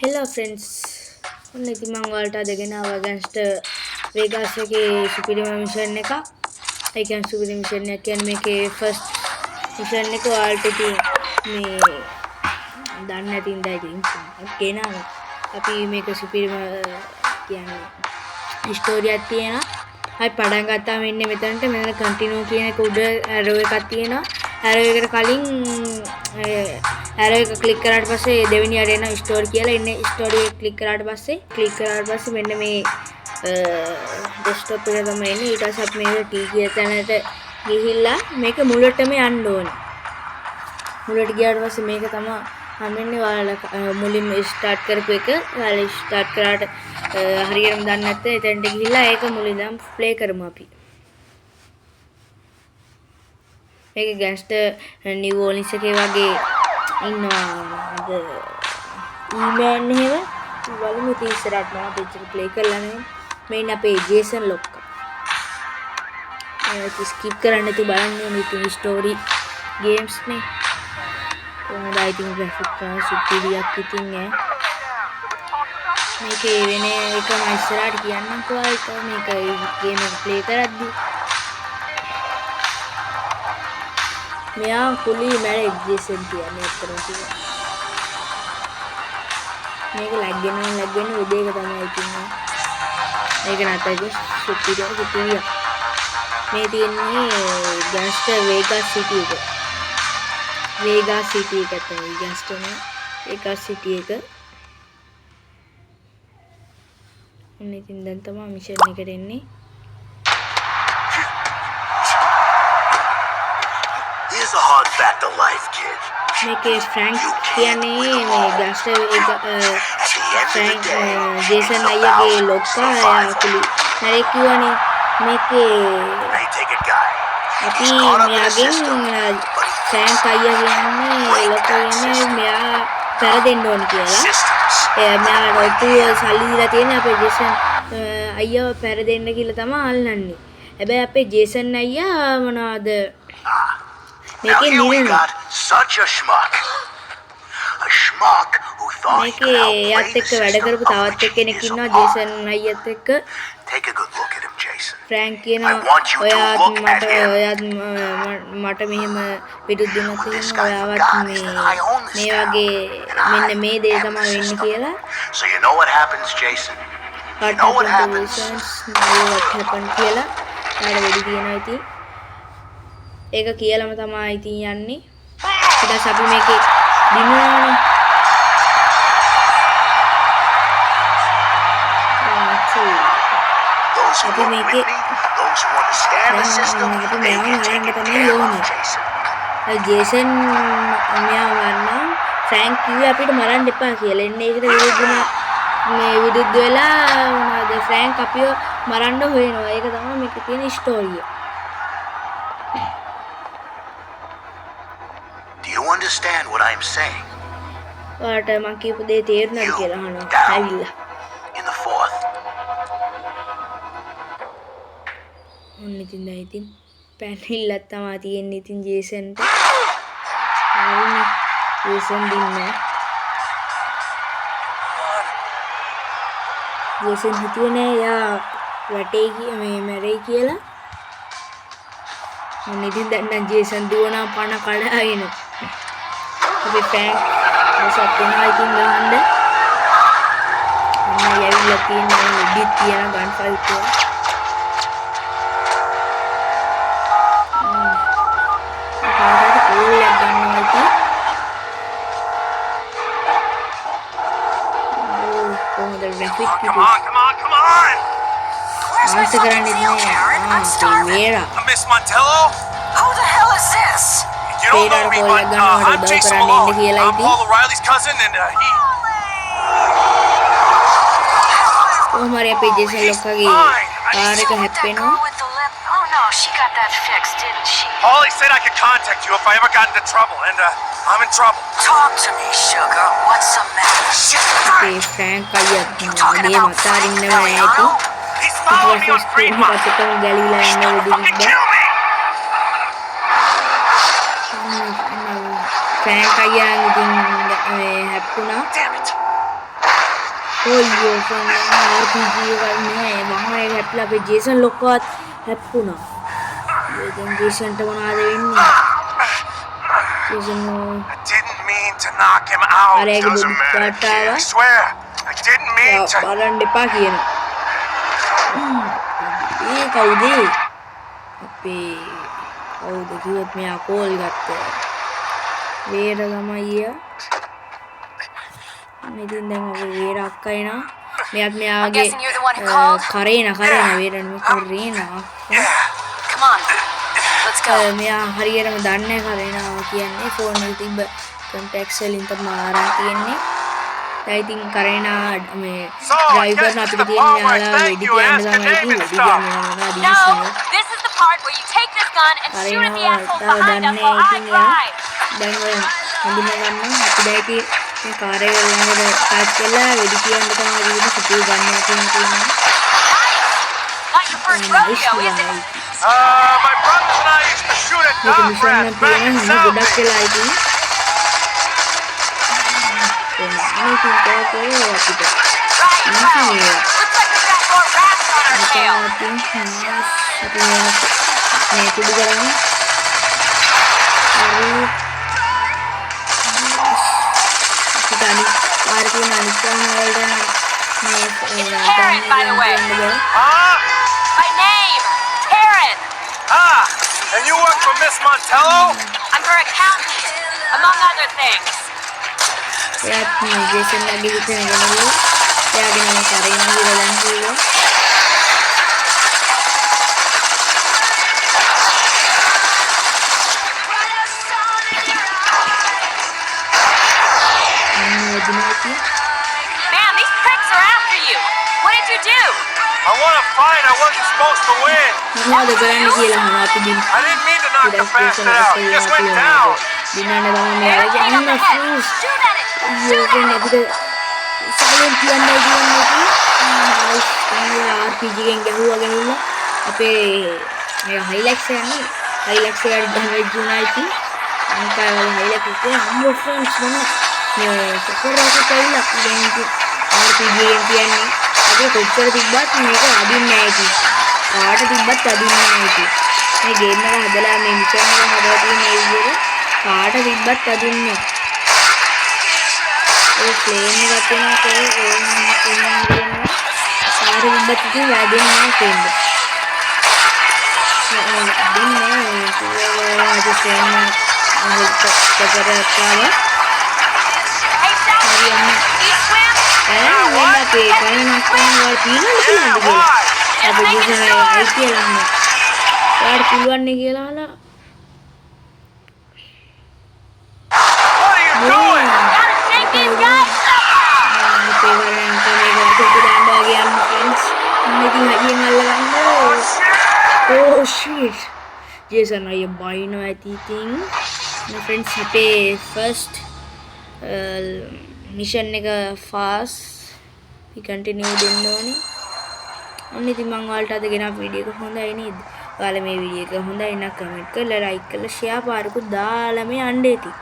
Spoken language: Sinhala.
Hello friends. ඔන්න ඉතින් මම ඔයාලට අදගෙන ආවා ගෑන්ග්ස්ටර් වෙගාස් එකේ සුපිරිම මිෂන් එක. ඒ කියන්නේ සුපිරිම මිෂන් එක කියන්නේ මේකේ ෆස්ට් මිෂන් එක ඔයාලට ඉතින් මේ දන්නේ නැති ඉඳලා ඉතින් ගෙනාවා. අපි මේක සුපිරිම කියන්නේ ස්ටෝරියක් තියෙනවා. අපි පටන් ගත්තාම ඉන්නේ මෙතනට කන්ටිනියු කියන එක උඩ ඇරෝ එකක් තියෙනවා. ඇරෝ එකට කලින් ඇරෝ එක ක්ලික් කරාට පස්සේ දෙවෙනි අර එන ස්ටෝරි කියලා ඉන්නේ. ස්ටෝරි එක ක්ලික් කරාට පස්සේ මෙන්න මේ ඩෙස්ක්ටොප් එක තමයි එන්නේ. ඊට පස්සේ අපි මේක T කියන තැනට ගිහිල්ලා මේක මුලටම යන්න ඕනේ. මුලට ගියාට පස්සේ මේක තමයි හම්බෙන්නේ ඔයාලා මුලින්ම ස්ටාර්ට් කරපු එක. ඔයාලා ස්ටාර්ට් කරාට හරියටම දන්නේ නැත්නම් එතනට ගිහිල්ලා ඒක මුලින්දම ප්ලේ කරමු අපි. මේක ගෑන්ග්ස්ටර් නිව් ඕලින්ස් එකේ වගේ ඉන්නවා අද ඊමෑන් එහෙම බලමු ඉතින් ඉස්සරහට මම පිටර ප්ලේ කරලා නේ මේ අපේ ජේසන් ලොක්කා ඒක ස්කිප් කරන්න තු බලන්න ඕනේ ඉතින් ස්ටෝරි ගේම්ස් නේ කොහොමද ඉතින් ග්‍රැෆික් එක සුපිරියක් ඉතින් ඈ මේකේ වෙන එක මම ඉස්සරහට කියන්නම්කෝ ඒක මේක ගේම් එක ප්ලේ කරද්දී මෙයා කුලි මැරෙක් ජේසන් කියන්නේ අතරම තියෙනවා මේක ලැග් වෙන විදිහක තමයි තින්නේ මේක නැතයි සුපිරිය මේ තියන්නේ ගෑන්ග්ස්ටර් වෙගාස් සිටි එක තමයි ගෑන්ග්ස්ටර් වෙගාස් සිටි එක ඔන්න ඉතින් දැන් තමයි මිෂන් එකට එන්නේ It's a hard fact of life, kid. මේකේ ෆ්‍රැන්ක් කියන්නේ මේ ගෑන්ග්ස්ටර් ෆ්‍රැන්ක් ජේසන් අයියාගේ ලොක්කා එයා කුලි මැරෙක් කිව්වනේ මේකේ අපි මෙයාගෙන් ෆ්‍රැන්ක් අයියා කියන්නේ ලොකෝ කියන්නේ මෙයා පෙරදෙන්න ඕන කියලා මෙයා රොට්ටුව සල්ලි දීලා තියෙන්නේ අපේ ජේසන් අයියාව පෙරදෙන්න කියලා තමයි අල්ලන්නේ හැබැයි අපේ ජේසන් අයියා මොනවද Now here we got such a schmuck. A schmuck who thought he could එයාත් එක්ක වැඩ කරපු තවත් එක්කෙනෙක් ඉන්නවා ජේසන් අයියත් එක්ක Take a good look at him, Jason. Frank කියනවා ඔයාත් මට මෙහෙම විරුද්ධ වුණොත් ඔයාවත් මේ වගේ මෙන්න මේ දේ තමයි වෙන්නේ කියලා So you know what happens, Jason? You know what happens? what happened කියලා ඊට වෙඩි දිනවා ඉතින් ඒක කියලාම තමයි ඉතින් යන්නේ ඊට පස්සේ අපි මේකේ දිනුවානේ Those who work with me, those who understand the system, they can take it care of Jason. ජේසන් මෙයා වන්නම් ෆ්‍රැන්ක් කිව්වේ අපිට මරන්න එපා කියලා. එන්නේ ඒකට විරුද්ධ වෙලා මොනවද ෆ්‍රැන්ක් අපිව මරන්න හොයනවා. ඒක තමයි මේකේ තියෙන ස්ටෝරිය. Do you understand what I'm saying? ඔයාලට මම කියපු දේ තේරුණාද කියලා අහනවා. ඇවිල්ලා. In the fourth. ඔන්න ඉතින් දැන් ඉතින් පැනලිල්ලක් තමයි තියෙන්නේ ඉතින් ජේසන්ට. හරිනේ. ජේසන් දින්නේ. ජේසන් හිතුවේ නෑ යා වැටේ මේ මැරෙයි කියලා. ඔන්න ඉතින් දැන් නම් ජේසන් දුවනා පණ කඩාගෙන. අපි ෆ්‍රැන්ක් මොසක් වෙනවා ඉතින් ගහන්න. මම යවිලා තියෙන ඉඩි තියන ගන් ෆයිට් එක. කාටද කෝල්ලක් ගන්නවා ඉතින්. කොහොමද ග්‍රැෆික් එක. Come on. ආස කරන්නේ නෑ. Miss Montello? Who the hell is this? You don't know me, but I'm Jason Malone. I'm Paul O'Reilly's cousin, and he... කොහොමද අපේ ජේසන් ලොක්කාගේ කාර් එක හැප්පෙනවා. With the lip? Oh no, she got that fixed, didn't she? Paulie said I could contact you if I ever got into trouble, and I'm in trouble. Talk to me, sugar. What's the matter? අපේ ෆ්‍රැන්ක් අයියා මේ මතාරින්නම ඇති. He's following me on Fremont. පතකම ගැලිලා යන Fucking kill me! ෆ්‍රැන්ක් අයියා ඉතින් හැප්පුණා. Damn it. ඔයෝ RPG එකක් නෑ මහා එක හැප්පිලා අපේ ජේසන් ලොක්කවත් හැප්පුණා. දැන් ජේසන්ට මොනවද වෙන්නේ? ජේසන් I didn't mean to knock him out. අරගේ Doesn't body matter, කාට kid. I ආවා. swear. I didn't mean to. බලන්න එපා කියනවා. ඒ කවුද? අපේ කවුද කිව්වොත් මෙයා කෝල් ගත්තා. වේර තමයි ඊයා. ඉතින් දැන් අපි වේර අක්කා එනවා. මෙයාත් මෙයාගේ කරේන වේරන කරේනා. Come on. Let's go. මෙයා හරියටම දන්නේ කරේනවා කියන්නේ ෆෝන් එකේ තිබ්බ කොන්ටැක්ට්ස් වලින් තමයි ආරන් තියෙන්නේ. දැන් ඉතින් කරේනා මේ ඩ්‍රයිව් කරන අපිට තියෙන යාලා වෙඩි කියන්න තමයි ඉතින් වෙඩි කියන්න No, this is the part where you take this gun and shoot at the assholes behind us while I drive. දැන් ඔය හඳුනා ගන්න අපි දැන් ඉතින් මේ කාර් එක ළඟට ටච් කරලා වෙඩි කියන්න තමයි ඉන්නේ සිටු ගන්න තියෙනවා. Not your first rodeo, is it? My brothers and I used to shoot at මේක dog mission rats back in නම් South ගොඩක් වෙලා ඉතින් මේක අපිට Right, well, looks like we've got more rats on our tail. මේ කුඩු කරන්නේ හරි ඉතින් ආර්කින අනිත්‍යවලට Karen, by the way. Huh? My name, Karen. Ah, and you work for Miss Montello? I'm her accountant, among other things. එයාත් මේ ජේසන් ලගේ හිටගෙන ගනලු එයාගෙන මේ කරේන කියලා දැන් කිව්වා Man, these pricks are after you. What did you do? I won a fight I wasn't supposed to win. මොනවද කරන්න කියලා අහනවා අපි දින් I didn't mean to knock the bastard out. He just went down. දිනන්න තමයි මෙයාගේ Take අන්න up the head. ෆ්‍රූස් Shoot at it. ඊයෝගෙන් අපිට සයිලන්ට් කියන්නේ RPG එකෙන් ගැහුවා අපේ මේ හයිලයිට්ස් යන්නේ හයිලයිට්ස් එකට ඩැමේජ් වුණා ඉතින් අනිකා වල හයිලයිට් එකේ අම්මෝ ෆ්‍රෙන්ඩ්ස් මොන මේ චකරාක කියලා දැන් RPG එකෙන් කියන්නේ අපි කොච්චර තිබ්බත් මේක අදින්නේ නැහැ ඉතින් කාට තිබ්බත් අදින්නේ නැහැ ඉතින් මේ ගේම් එක හදලා මේ මිෂන් එක හදලා තියෙන මේ විදිහට කාට තිබ්බත් අදින්නේ ඒ ප්ලේන් එකක් වෙනකොට කාට තිබ්බත් ඉතින් වැඩෙන්නේ නැහැ කියන්නේ Hey, Sally, do you swim? පුළුවන් කියලා අහලා What are you doing? Gotta shake these guys Oh shit. Jason අය බයිනවා ඇති ඉතින් my friends අපේ first mission එක fast we continue දෙන්න ඕනේ. ඔන්න ඉතින් මම ඔයාලට අද ගෙනාව වීඩියෝ එක හොඳයි නේද? ඔයාලා මේ වීඩියෝ එක හොඳයි නම් කමෙන්ට් කරලා like කරලා share පාරකුත් දාලා මේ යන්න ඉතින්